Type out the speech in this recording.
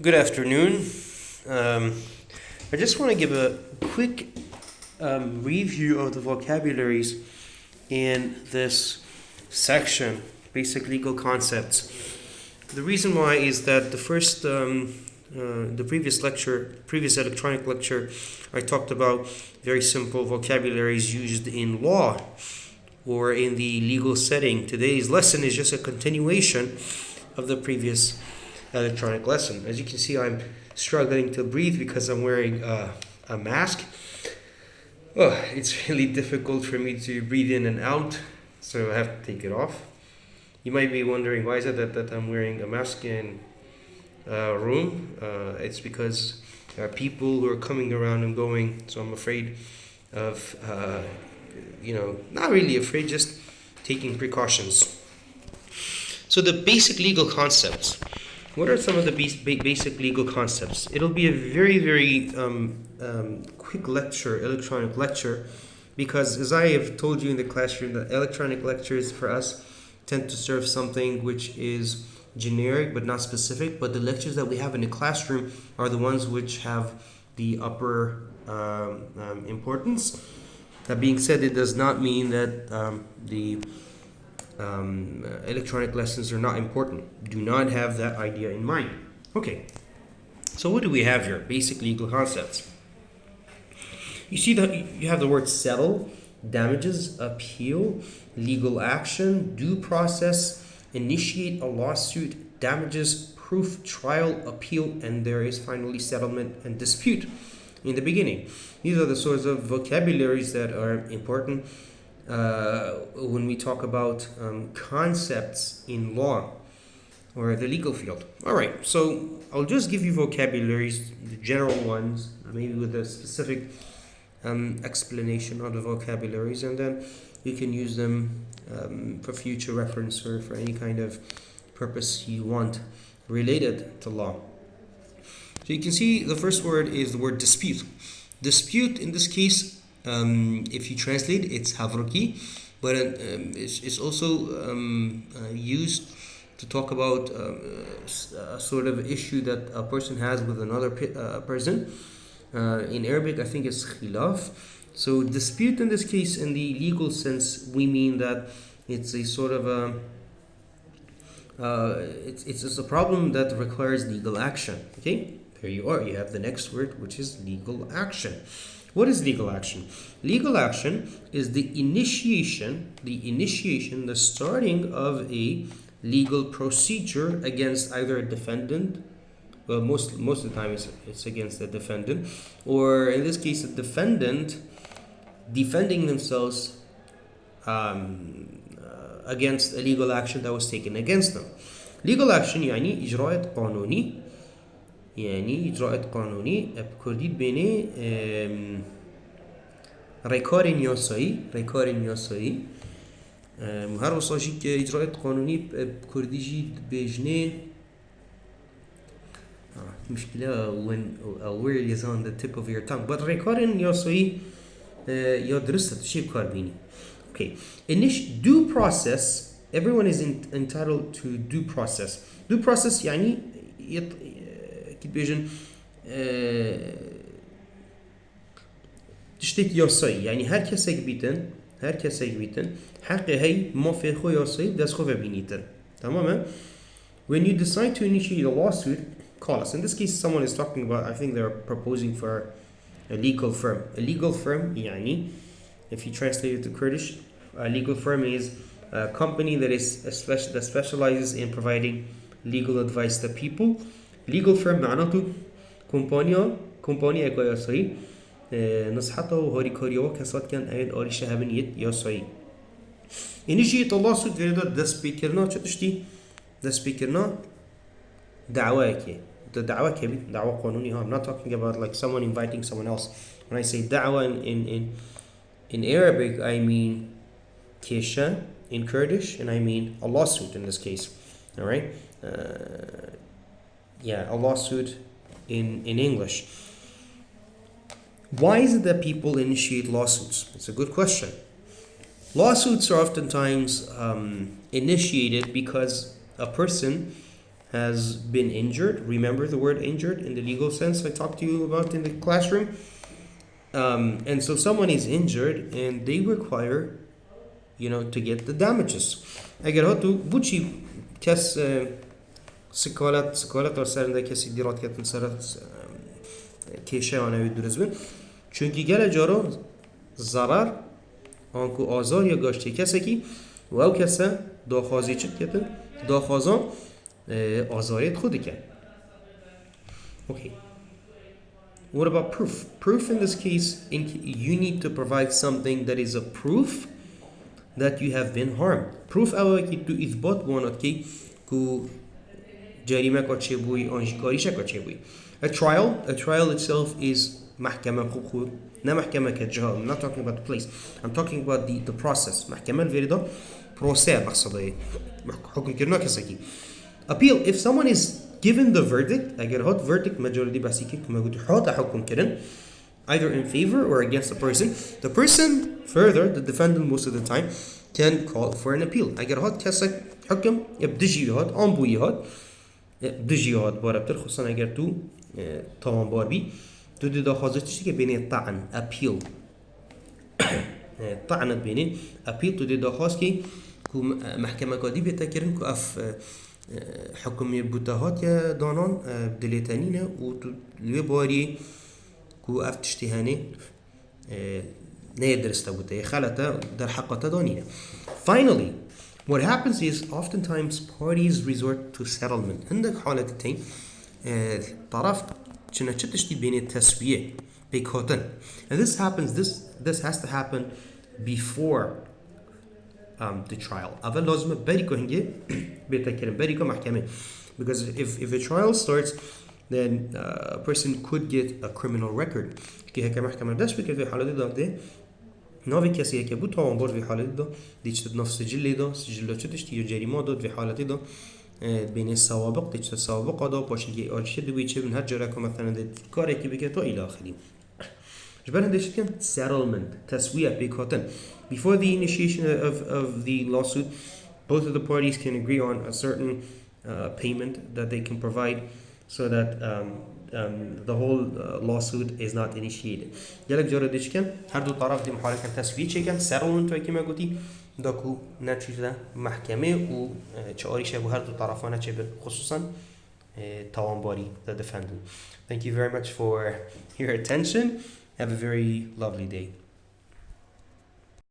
Good afternoon. I just want to give a quick review of the vocabularies in this section, basic legal concepts. The reason why is that the previous electronic lecture, I talked about very simple vocabularies used in law or in the legal setting. Today's lesson is just a continuation of the previous electronic lesson. As you can see, I'm struggling to breathe because I'm wearing a mask. Oh, it's really difficult for me to breathe in and out, so I have to take it off. You might be wondering why is it that I'm wearing a mask in a room. It's because there are people who are coming around and going, so I'm afraid of, not really afraid, just taking precautions. So the basic legal concepts. What are some of the basic legal concepts? It'll be a very, very quick lecture, electronic lecture, because as I have told you in the classroom, the electronic lectures for us tend to serve something which is generic but not specific, but the lectures that we have in the classroom are the ones which have the upper importance. That being said, it does not mean that the electronic lessons are not important. Do not have that idea in mind. Okay, so what do we have here? Basic legal concepts. You see that you have the word settle, damages, appeal, legal action, due process, initiate a lawsuit, damages, proof, trial, appeal, and there is finally settlement and dispute in the beginning. These are the sorts of vocabularies that are important when we talk about concepts in law or the legal field. All right, so I'll just give you vocabularies, the general ones, maybe with a specific explanation of the vocabularies, and then you can use them for future reference or for any kind of purpose you want related to law. So you can see the first word is the word dispute. Dispute in this case, if you translate, it's havruki, but it's also used to talk about a sort of issue that a person has with another person. In Arabic, I think it's khilaf. So dispute in this case, in the legal sense, we mean that it's a sort of it's a problem that requires legal action. Okay, there you are. You have the next word, which is legal action. What is legal action? Legal action is the initiation, the starting of a legal procedure against either a defendant. Well, most of the time it's against the defendant, or in this case, the defendant defending themselves against a legal action that was taken against them. Legal action يعني إجراءات قانوني، يعني إجراءات قانوني بكردی بینه ریکار نیاسایی هر وساشی که اجراءات قانونی بکردی جی بجنه مشكلة when a word is on the tip of your tongue, but ریکار نیاسایی یا درسته شی کار بینی. Okay, due process. Everyone is entitled to due process. Due process يعني بيجن تشتيت ياسایی، یعنی هر کسی بیتن حق هی مافی خو یاسایی دست خو ببینیتن. تمامه. When you decide to initiate a lawsuit, call us. In this case, someone is talking about, I think they're proposing for a legal firm. A legal firm يعني, if you translate it to Kurdish, a legal firm is a company that specializes in providing legal advice to people. Legal firm معناته كومبانيا ياسایی نصحته وهاریکاریو کسات کن این آری شهبنیت یاسایی. Initiate a lawsuit veridat دست بکرنا چه تشتی؟ دست بکرنا دعوه که دعوه که بید دعوه قانونی ها. I'm not talking about like someone inviting someone else. When I say دعوه in Arabic, I mean kesha in Kurdish, and I mean a lawsuit in this case. All right. A lawsuit in English. Why is it that people initiate lawsuits? It's a good question. Lawsuits are oftentimes initiated because a person has been injured. Remember the word injured in the legal sense I talked to you about in the classroom. And so someone is injured and they require, to get the damages. اگر ها تو بوچی کس سکالت و سرنده کسی دیرات کتن سر کشه آنوی درست بین چونکی گل جارا ضرر آنکو آزار یا گاشته کسی کی و او کسا داخوازی چید کتن داخوازان آزاریت خودی کن. Okay. What about proof? Proof in this case, you need to provide something that is a proof that you have been harmed. Proof اوه که تو اثبات بانات که جریمه که چه بوی آنشکاریشه که چه بوی. A trial itself is محکمه خوب نه محکمه که جهال. I'm not talking about the place. I'm talking about the process. محکمه الفریدا process مقصده حکم کردن کسی کی. Appeal, if someone is given the verdict, اگر هات verdict majority بسی که کما گویی حات حکم کردن either in favor or against the person further, the defendant most of the time can call for an appeal. اگر هات کسی حکم بدجی هات آن بوی هات بدجی هات باربتر خصوصا اگر تو تمام بار بی تو دیدا خواستش که بین طعن appeal طعنت بینه appeal تو دیدا خواست که محکمه قاضی بتکرن که اف حكم بوتهات يا دانان دليتانينا و لوي باري كو افتشتهاني نيدرستا بوتي خالتا در حقتا دانينا. Finally, what happens is oftentimes parties resort to settlement. عندك حالتين طرف چنا چتشتي بين التسوية بيكوتن. And this has to happen before the trial. أول لازم بريكو هنگه بيتكلم بريكو محكمة. Because if a trial starts, then a person could get a criminal record. كي هكا محكمة داش بكر في حالة ده نوفي كسي هكا بوت هون بور في حالة ده ديش نفس سجل ده سجل شدش تيجي جريمة ده في حالة ده بين السوابق ديش السوابق ده باش يجي أرشد ويجي من هالجرا مثلا ده كاره كي بكتو إلى آخره. جبنا ديش كان settlement تسوية بيكوتن. Before the initiation of the lawsuit, both of the parties can agree on a certain payment that they can provide so that the whole lawsuit is not initiated. جالك جرى ديش كان هر دو طرف دي محاولة كان تسوية شيء كان settlement وكما قلتي داكو نتيجة محكمة و شعاري شابه هر دو طرفان شابه خصوصا توانباري the defendant. Thank you very much for your attention. Have a very lovely day.